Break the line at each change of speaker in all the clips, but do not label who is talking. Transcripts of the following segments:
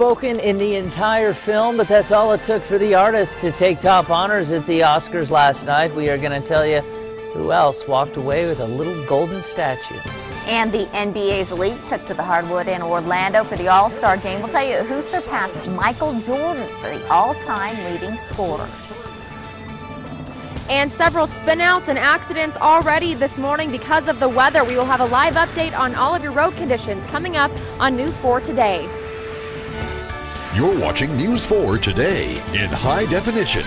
Spoken in the entire film, but that's all it took for the artist to take top honors at the Oscars last night. We are going to tell you who else walked away with a little golden statue.
And the NBA's elite took to the hardwood in Orlando for the All-Star game. We'll tell you who surpassed Michael Jordan for the all-time leading scorer.
And several spinouts and accidents already this morning because of the weather. We will have a live update on all of your road conditions coming up on News 4 Today.
You're watching News 4 Today in high definition.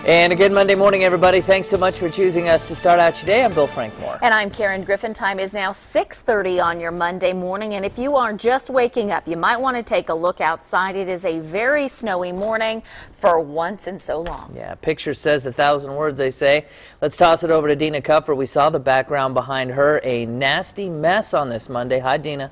And a good Monday morning, everybody. Thanks so much for choosing us to start out your day. I'm Bill Frankmore.
And I'm Karen Griffin. Time is now 6:30 on your Monday morning. And if you are just waking up, you might want to take a look outside. It is a very snowy morning for once in so long.
Yeah, picture says 1,000 words, they say. Let's toss it over to Dina Kupfer. We saw the background behind her. A nasty mess on this Monday. Hi, Dina.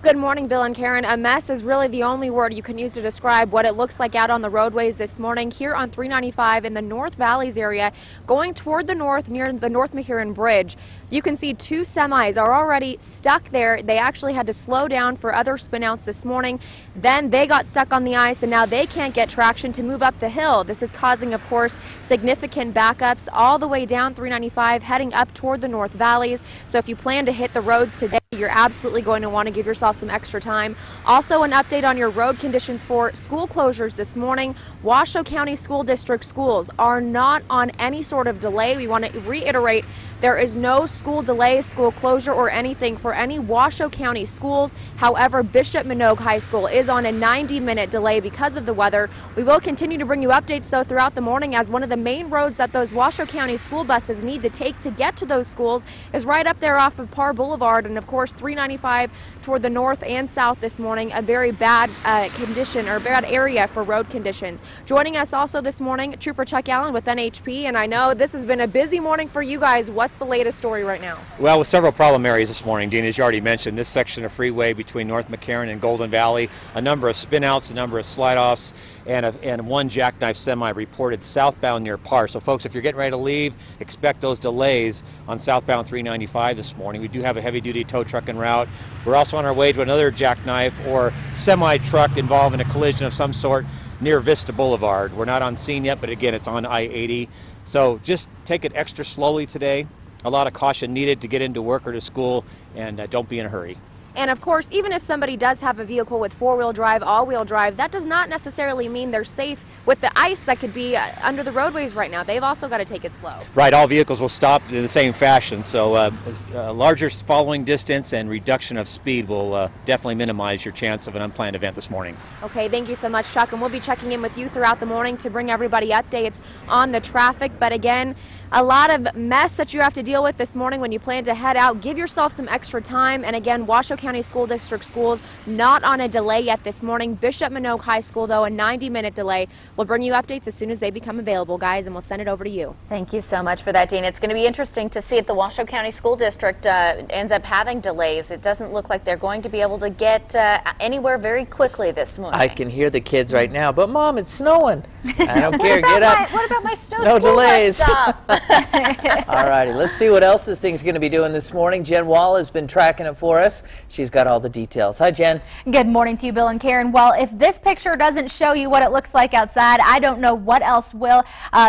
Good morning, Bill and Karen. A mess is really the only word you can use to describe what it looks like out on the roadways this morning here on 395 in the North Valleys area, going toward the north near the North Mehuron Bridge. You can see two semis are already stuck there. They actually had to slow down for other spinouts this morning. Then they got stuck on the ice, and now they can't get traction to move up the hill. This is causing, of course, significant backups all the way down 395, heading up toward the North Valleys. So if you plan to hit the roads today, you're absolutely going to want to give yourself some extra time. Also, an update on your road conditions for school closures this morning. Washoe County School District schools are not on any sort of delay. We want to reiterate there is no school delay, school closure, or anything for any Washoe County schools. However, Bishop Manogue High School is on a 90-minute delay because of the weather. We will continue to bring you updates, though, throughout the morning, as one of the main roads that those Washoe County school buses need to take to get to those schools is right up there off of Parr Boulevard, and of course 395 toward the north and south this morning. A very bad condition, or bad area for road conditions. Joining us also this morning, Trooper Chuck Allen with NHP, and I know this has been a busy morning for you guys. What's the latest story right now?
Well, with several problem areas this morning, Dean, as you already mentioned, this section of freeway between North McCarran and Golden Valley, a number of spinouts, a number of slide-offs, and one jackknife semi reported southbound near Parr. So, folks, if you're getting ready to leave, expect those delays on southbound 395 this morning. We do have a heavy-duty tow truck en route. We're also on our way to another jackknife or semi-truck involved in a collision of some sort near Vista Boulevard. We're not on scene yet, but again, it's on I-80. So just take it extra slowly today. A lot of caution needed to get into work or to school, and don't be in a hurry.
And of course, even if somebody does have a vehicle with four-wheel drive, all-wheel drive, that does not necessarily mean they're safe with the ice that could be under the roadways right now. They've also got to take it slow.
Right, all vehicles will stop in the same fashion, so larger following distance and reduction of speed will definitely minimize your chance of an unplanned event this morning.
Okay, thank you so much, Chuck, and we'll be checking in with you throughout the morning to bring everybody updates on the traffic. But again, a lot of mess that you have to deal with this morning when you plan to head out. Give yourself some extra time. And again, Washoe County School District schools not on a delay yet this morning. Bishop Manogue High School, though, a 90-minute delay. We'll bring you updates as soon as they become available, guys, and we'll send it over to you.
Thank you so much for that, Dean. It's going to be interesting to see if the Washoe County School District ends up having delays. It doesn't look like they're going to be able to get anywhere very quickly this morning.
I can hear the kids right now, but Mom, it's snowing. I don't care. Get up.
What about my snow
No
school
delays.
bus stop?
All righty, let's see what else this thing's going to be doing this morning. Jen Wall has been tracking it for us. She's got all the details. Hi, Jen.
Good morning to you, Bill and Karen. Well, if this picture doesn't show you what it looks like outside, I don't know what else will.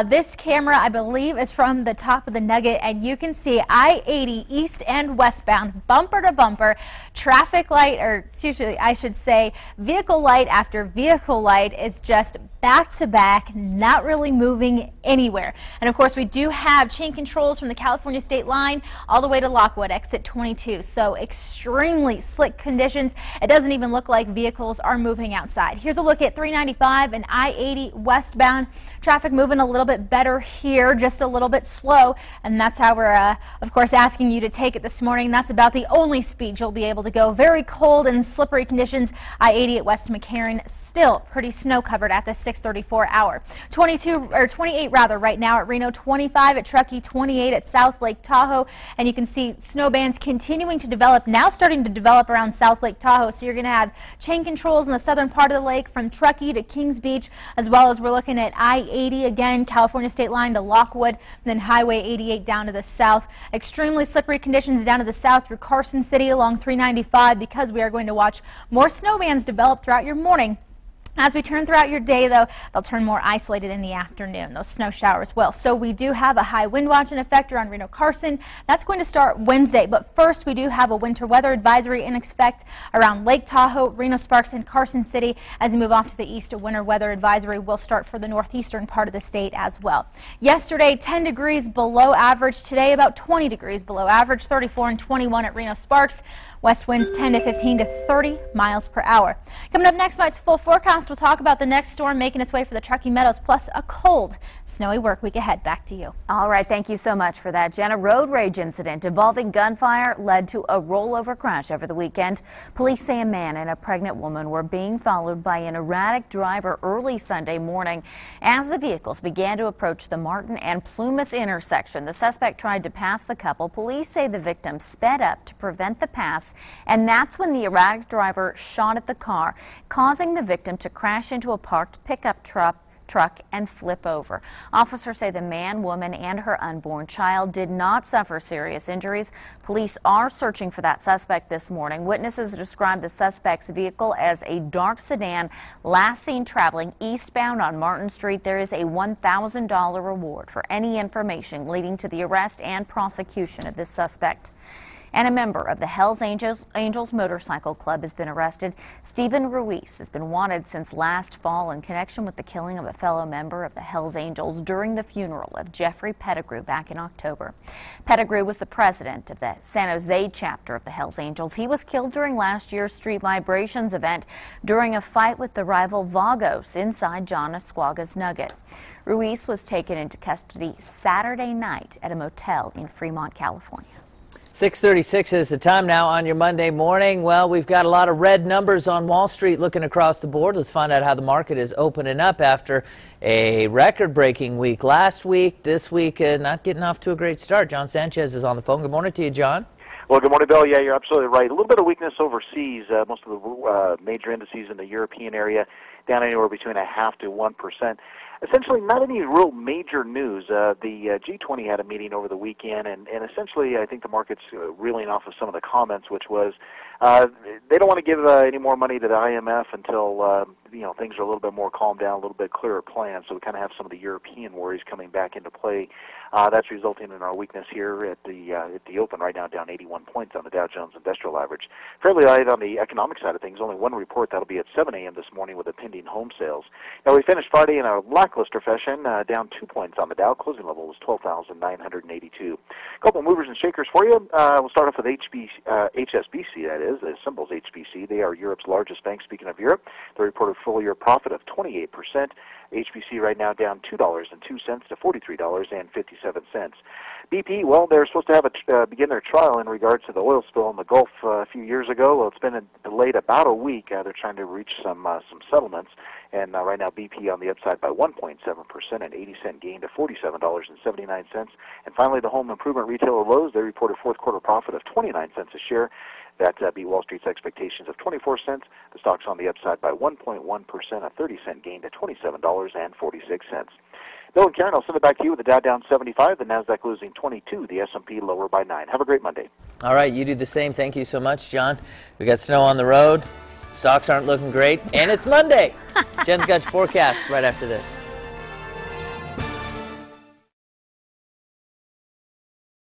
This camera, I believe, is from the top of the Nugget, and you can see I-80 east and westbound, bumper to bumper, traffic light, or excuse me, I should say vehicle light after vehicle light is just back to back, not really moving anywhere. And of course, we do have chain controls from the California state line all the way to Lockwood, exit 22. So extremely slick conditions. It doesn't even look like vehicles are moving outside. Here's a look at 395 and I-80 westbound. Traffic moving a little bit better here, just a little bit slow. And that's how we're, of course, asking you to take it this morning. That's about the only speed you'll be able to go. Very cold and slippery conditions. I-80 at West McCarran, still pretty snow covered at the 6:34 hour. 28 rather right now at Reno, 25 at Truckee, 28 at South Lake Tahoe, and you can see snow bands continuing to develop, now starting to develop develop around South Lake Tahoe. So you're going to have chain controls in the southern part of the lake from Truckee to Kings Beach, as well as we're looking at I-80 again, California State Line to Lockwood, and then Highway 88 down to the south. Extremely slippery conditions down to the south through Carson City along 395 because we are going to watch more snow bands develop throughout your morning. As we turn throughout your day, though, they'll turn more isolated in the afternoon. Those snow showers will. So we do have a high wind watch in effect around Reno Carson. That's going to start Wednesday. But first, we do have a winter weather advisory in effect around Lake Tahoe, Reno Sparks, and Carson City. As we move off to the east, a winter weather advisory will start for the northeastern part of the state as well. Yesterday, 10 degrees below average. Today, about 20 degrees below average, 34 and 21 at Reno Sparks. West winds 10 to 15 to 30 miles per hour. Coming up next, my full forecast, we'll talk about the next storm making its way for the Truckee Meadows, plus a cold, snowy work week ahead. Back to you.
All right, thank you so much for that, Jenna. Road rage incident involving gunfire led to a rollover crash over the weekend. Police say a man and a pregnant woman were being followed by an erratic driver early Sunday morning. As the vehicles began to approach the Martin and Plumas intersection, the suspect tried to pass the couple. Police say the victim sped up to prevent the pass, and that's when the erratic driver shot at the car, causing the victim to crash into a parked pickup truck and flip over. Officers say the man, woman, and her unborn child did not suffer serious injuries. Police are searching for that suspect this morning. Witnesses described the suspect's vehicle as a dark sedan, last seen traveling eastbound on Martin Street. There is a $1,000 reward for any information leading to the arrest and prosecution of this suspect. And a member of the Hells Angels Motorcycle Club has been arrested. Stephen Ruiz has been wanted since last fall in connection with the killing of a fellow member of the Hells Angels during the funeral of Jeffrey Pettigrew back in October. Pettigrew was the president of the San Jose chapter of the Hells Angels. He was killed during last year's Street Vibrations event during a fight with the rival Vagos inside John Esquaga's Nugget. Ruiz was taken into custody Saturday night at a motel in Fremont, California.
6:36 is the time now on your Monday morning. Well, we've got a lot of red numbers on Wall Street looking across the board. Let's find out how the market is opening up after a record-breaking week last week. This week, not getting off to a great start. John Sanchez is on the phone. Good morning to you, John.
Well, good morning, Bill. Yeah, you're absolutely right. A little bit of weakness overseas. Most of the major indices in the European area down anywhere between 0.5% to 1%. Essentially, not any real major news. The G20 had a meeting over the weekend, and essentially, I think the market's reeling off of some of the comments, which was they don't want to give any more money to the IMF until things are a little bit more calmed down, a little bit clearer plan. So we kind of have some of the European worries coming back into play. That's resulting in our weakness here at the open right now, down 81 points on the Dow Jones Industrial Average. Fairly light on the economic side of things. Only one report that'll be at 7 a.m. this morning with the pending home sales. Now we finished Friday in a lackluster fashion, down 2 points on the Dow. Closing level was 12,982. A couple movers and shakers for you. We'll start off with HSBC. That is, the symbol's HBC. They are Europe's largest bank. Speaking of Europe, they reported full-year profit of 28%. HBC right now down $2.02 to $43.57. BP, well, they're supposed to have begin their trial in regards to the oil spill in the Gulf a few years ago. Well, it's been delayed about a week. They're trying to reach some settlements, and right now BP on the upside by 1.7%, an 80-cent gain to $47.79. And finally, the home improvement retailer Lowe's, they reported fourth quarter profit of 29 cents a share. That beat Wall Street's expectations of 24 cents. The stock's on the upside by 1.1%, a 30-cent gain to $27.46. Bill and Karen, I'll send it back to you with the Dow down 75, the NASDAQ losing 22, the S&P lower by 9. Have a great Monday.
All right, you do the same. Thank you so much, John. We got snow on the road. Stocks aren't looking great, and it's Monday. Jen's got your forecast right after this.